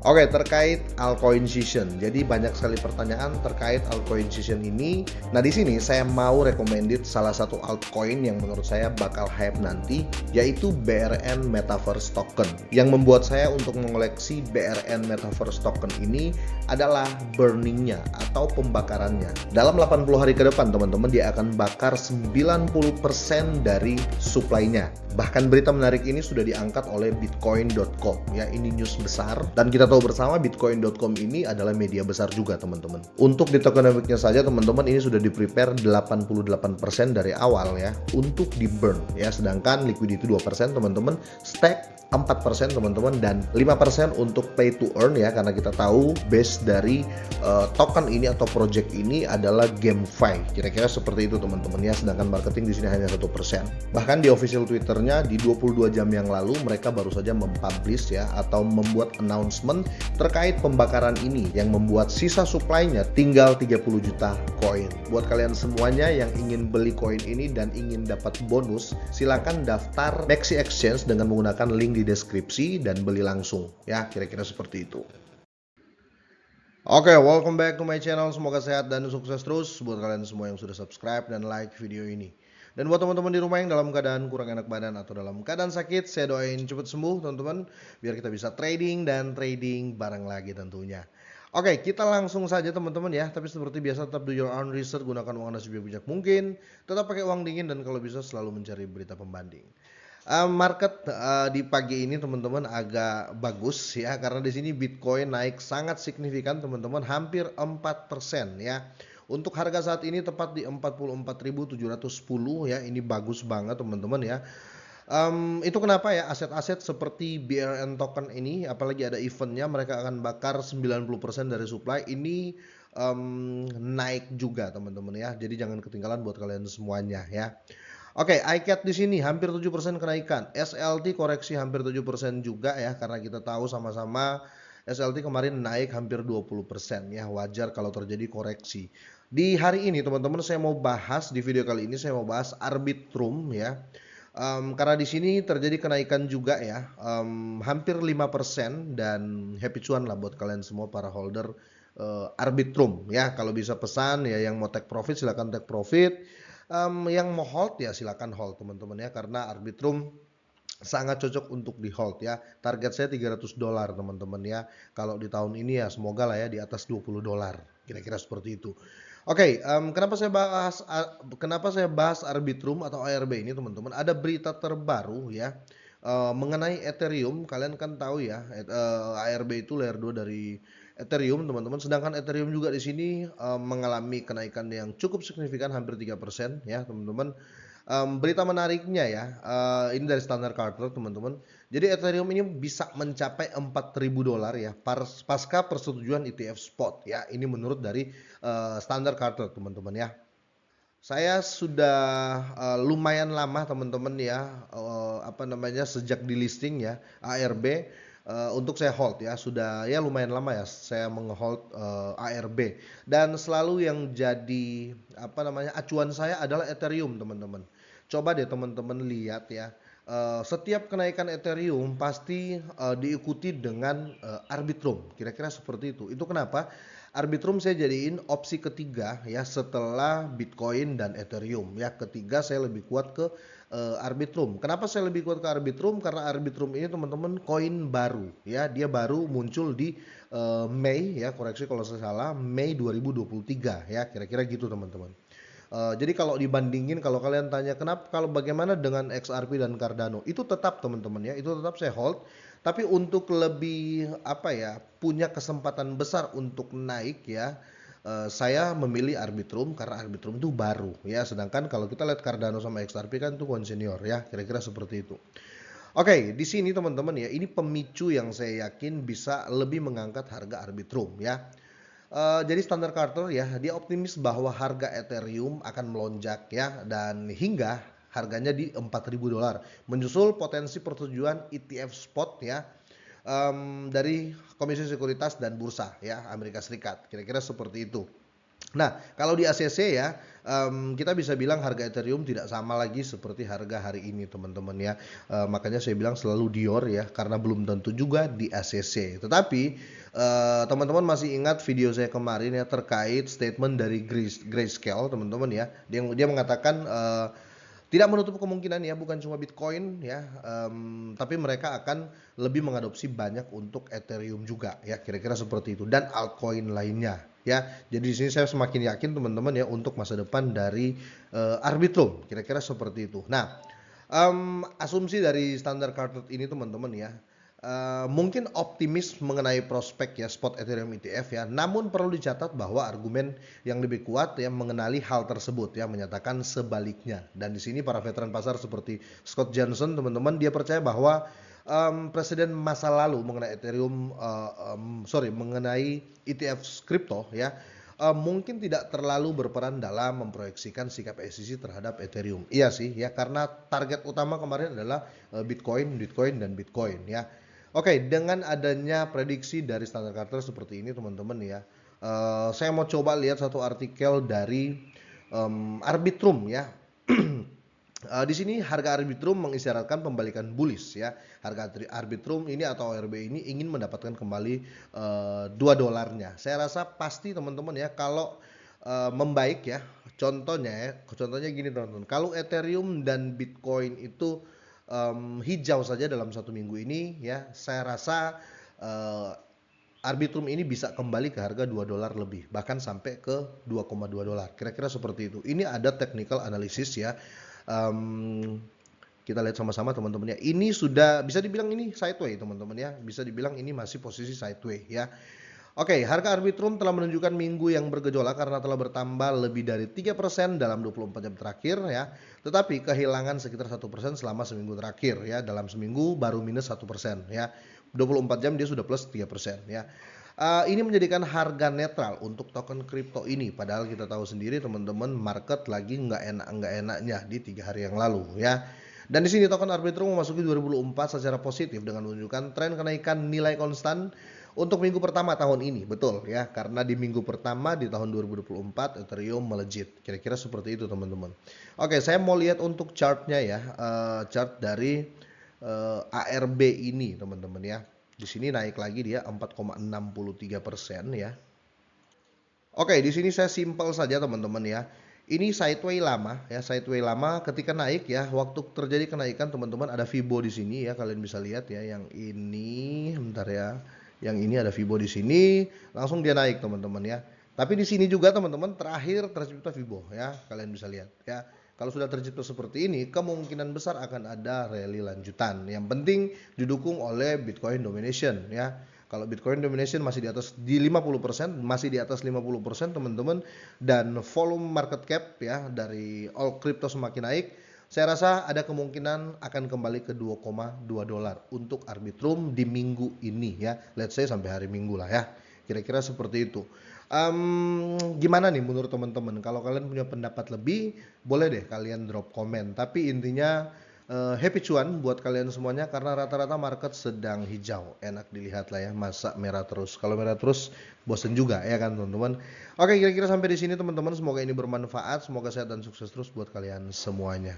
Oke, terkait altcoin season. Jadi banyak sekali pertanyaan terkait altcoin season ini. Nah, di sini saya mau recommended salah satu altcoin yang menurut saya bakal hype nanti, yaitu BRN Metaverse Token. Yang membuat saya untuk mengoleksi BRN Metaverse Token ini adalah burningnya atau pembakarannya. Dalam 80 hari ke depan, teman-teman, dia akan bakar 90% dari supply-nya. Bahkan berita menarik ini sudah diangkat oleh Bitcoin.com ya, ini news besar dan kita tahu bersama Bitcoin.com ini adalah media besar juga, teman-teman. Untuk di tokenomics-nya saja, teman-teman, ini sudah di-prepare 88% dari awal ya untuk di-burn ya, sedangkan liquidity 2%, teman-teman, stack 4%, teman-teman, dan 5% untuk pay to earn ya, karena kita tahu base dari token ini atau project ini adalah GameFi. Kira-kira seperti itu, teman-teman ya, sedangkan marketing di sini hanya 1%. Bahkan di official Twitternya di 22 jam yang lalu mereka baru saja mempublish ya atau membuat announcement terkait pembakaran ini yang membuat sisa supply-nya tinggal 30 juta koin. Buat kalian semuanya yang ingin beli koin ini dan ingin dapat bonus, silakan daftar Maxi Exchange dengan menggunakan link di deskripsi dan beli langsung ya, kira-kira seperti itu. Oke, welcome back to my channel. Semoga sehat dan sukses terus buat kalian semua yang sudah subscribe dan like video ini. Dan buat teman-teman di rumah yang dalam keadaan kurang enak badan atau dalam keadaan sakit, saya doain cepat sembuh, teman-teman, biar kita bisa trading dan trading bareng lagi tentunya. Oke, kita langsung saja, teman-teman ya. Tapi seperti biasa, tetap do your own research, gunakan uang Anda sebijak mungkin, tetap pakai uang dingin, dan kalau bisa selalu mencari berita pembanding. Market di pagi ini, teman-teman, agak bagus ya, karena di sini Bitcoin naik sangat signifikan, teman-teman, hampir 4% ya. Untuk harga saat ini tepat di 44.710 ya, ini bagus banget, teman-teman ya. Itu kenapa ya, aset-aset seperti BRN token ini, apalagi ada eventnya, mereka akan bakar 90% dari supply ini, naik juga, teman-teman ya. Jadi jangan ketinggalan buat kalian semuanya ya. Oke, iCat di sini hampir 7% kenaikan. SLT koreksi hampir 7% juga ya, karena kita tahu sama-sama SLT kemarin naik hampir 20% ya, wajar kalau terjadi koreksi. Di hari ini, teman-teman, saya mau bahas di video kali ini, saya mau bahas Arbitrum ya. Karena di sini terjadi kenaikan juga ya, hampir 5%, dan happy cuan lah buat kalian semua para holder Arbitrum ya. Kalau bisa pesan ya, yang mau take profit silakan take profit. Yang mau hold ya silakan hold, teman-teman ya, karena Arbitrum sangat cocok untuk di hold ya. Target saya $300, teman-teman ya. Kalau di tahun ini ya semoga lah ya di atas $20, kira-kira seperti itu. Oke, kenapa saya bahas Arbitrum atau ARB ini, teman-teman? Ada berita terbaru ya, mengenai Ethereum. Kalian kan tahu ya, ARB itu layer 2 dari Ethereum, teman-teman. Sedangkan Ethereum juga di sini mengalami kenaikan yang cukup signifikan, hampir 3% ya, teman-teman. Berita menariknya ya, ini dari Standard Chartered, teman-teman. Jadi Ethereum ini bisa mencapai $4.000 ya, pasca persetujuan ETF spot ya. Ini menurut dari Standard Chartered, teman-teman ya. Saya sudah lumayan lama, teman-teman ya, apa namanya, sejak di listing ya ARB, untuk saya hold ya, sudah ya lumayan lama ya saya menghold ARB, dan selalu yang jadi apa namanya acuan saya adalah Ethereum, teman-teman. Coba deh teman-teman lihat ya, setiap kenaikan Ethereum pasti diikuti dengan Arbitrum, kira-kira seperti itu. Itu kenapa Arbitrum saya jadiin opsi ketiga ya, setelah Bitcoin dan Ethereum ya. Ketiga saya lebih kuat ke Arbitrum. Kenapa saya lebih kuat ke Arbitrum? Karena Arbitrum ini, teman-teman, koin baru ya. Dia baru muncul di Mei ya, koreksi kalau saya salah, Mei 2023 ya, kira-kira gitu, teman-teman. Jadi kalau dibandingin, kalau kalian tanya kenapa, kalau bagaimana dengan XRP dan Cardano, itu tetap, teman-teman ya, itu tetap saya hold. Tapi untuk lebih apa ya, punya kesempatan besar untuk naik ya, saya memilih Arbitrum karena Arbitrum itu baru ya. Sedangkan kalau kita lihat Cardano sama XRP kan itu koin senior ya, kira-kira seperti itu. Oke, di sini, teman-teman ya, ini pemicu yang saya yakin bisa lebih mengangkat harga Arbitrum ya. Jadi Standard Chartered ya, dia optimis bahwa harga Ethereum akan melonjak ya, dan hingga harganya di $4.000, menyusul potensi persetujuan ETF spot ya, dari Komisi Sekuritas dan Bursa ya Amerika Serikat, kira-kira seperti itu. Nah, kalau di ACC ya, kita bisa bilang harga Ethereum tidak sama lagi seperti harga hari ini teman-teman ya, makanya saya bilang selalu Dior ya, karena belum tentu juga di ACC. Tetapi, teman-teman masih ingat video saya kemarin ya terkait statement dari Grayscale teman-teman ya, dia mengatakan, tidak menutup kemungkinan ya, bukan cuma Bitcoin ya, tapi mereka akan lebih mengadopsi banyak untuk Ethereum juga ya, kira-kira seperti itu dan altcoin lainnya ya. Jadi di sini saya semakin yakin teman-teman ya untuk masa depan dari Arbitrum, kira-kira seperti itu. Nah, asumsi dari Standard Chartered ini teman-teman ya, mungkin optimis mengenai prospek ya spot Ethereum ETF ya, namun perlu dicatat bahwa argumen yang lebih kuat ya mengenali hal tersebut ya, menyatakan sebaliknya. Dan di sini para veteran pasar seperti Scott Johnson teman-teman, dia percaya bahwa presiden masa lalu mengenai Ethereum, mengenai ETF kripto ya, mungkin tidak terlalu berperan dalam memproyeksikan sikap SEC terhadap Ethereum. Iya sih ya, karena target utama kemarin adalah Bitcoin, Bitcoin dan Bitcoin ya. Oke, dengan adanya prediksi dari Standard Chartered seperti ini teman-teman ya, saya mau coba lihat satu artikel dari Arbitrum ya. Di sini harga Arbitrum mengisyaratkan pembalikan bullish ya. Harga Arbitrum ini atau ARB ini ingin mendapatkan kembali $2-nya. Saya rasa pasti teman-teman ya kalau membaik ya. Contohnya gini teman-teman. Kalau Ethereum dan Bitcoin itu hijau saja dalam 1 minggu ini ya, saya rasa uh, Arbitrum ini bisa kembali ke harga $2 lebih, bahkan sampai ke $2,2. Kira-kira seperti itu. Ini ada technical analysis ya. Um, kita lihat sama-sama teman-teman ya. Ini sudah bisa dibilang ini sideway teman-teman ya. Bisa dibilang ini masih posisi sideway ya. Oke, harga Arbitrum telah menunjukkan minggu yang bergejolak karena telah bertambah lebih dari 3% dalam 24 jam terakhir ya. Tetapi kehilangan sekitar 1% selama seminggu terakhir ya. Dalam seminggu baru minus 1% ya. 24 jam dia sudah plus 3% ya. Ini menjadikan harga netral untuk token kripto ini. Padahal kita tahu sendiri teman-teman, market lagi nggak enaknya di 3 hari yang lalu ya. Dan di sini token Arbitrum memasuki 2024 secara positif dengan menunjukkan tren kenaikan nilai konstan untuk minggu pertama tahun ini, betul ya, karena di minggu pertama di tahun 2024 Ethereum melejit, kira-kira seperti itu teman-teman. Oke, saya mau lihat untuk chartnya ya, chart dari ARB ini teman-teman ya. Di sini naik lagi dia 4,63% ya. Oke, di sini saya simpel saja teman-teman ya. Ini sideway lama ya, sideway lama ketika naik ya, waktu terjadi kenaikan teman-teman ada Fibo di sini ya, kalian bisa lihat ya, yang ini, bentar ya. Yang ini ada Fibo di sini, langsung dia naik teman-teman ya. Tapi di sini juga teman-teman terakhir tercipta Fibo ya, kalian bisa lihat ya. Kalau sudah tercipta seperti ini, kemungkinan besar akan ada rally lanjutan. Yang penting didukung oleh Bitcoin domination ya. Kalau Bitcoin domination masih di atas di 50%, masih di atas 50% teman-teman, dan volume market cap ya dari all crypto semakin naik, saya rasa ada kemungkinan akan kembali ke $2,2 untuk Arbitrum di minggu ini ya. Let's say sampai hari Minggu lah ya. Kira-kira seperti itu. Gimana nih menurut teman-teman? Kalau kalian punya pendapat lebih, boleh deh kalian drop komen. Tapi intinya happy cuan buat kalian semuanya karena rata-rata market sedang hijau. Enak dilihat lah ya, masa merah terus. Kalau merah terus bosen juga ya kan teman-teman. Oke, kira-kira sampai di sini teman-teman. Semoga ini bermanfaat, semoga sehat dan sukses terus buat kalian semuanya.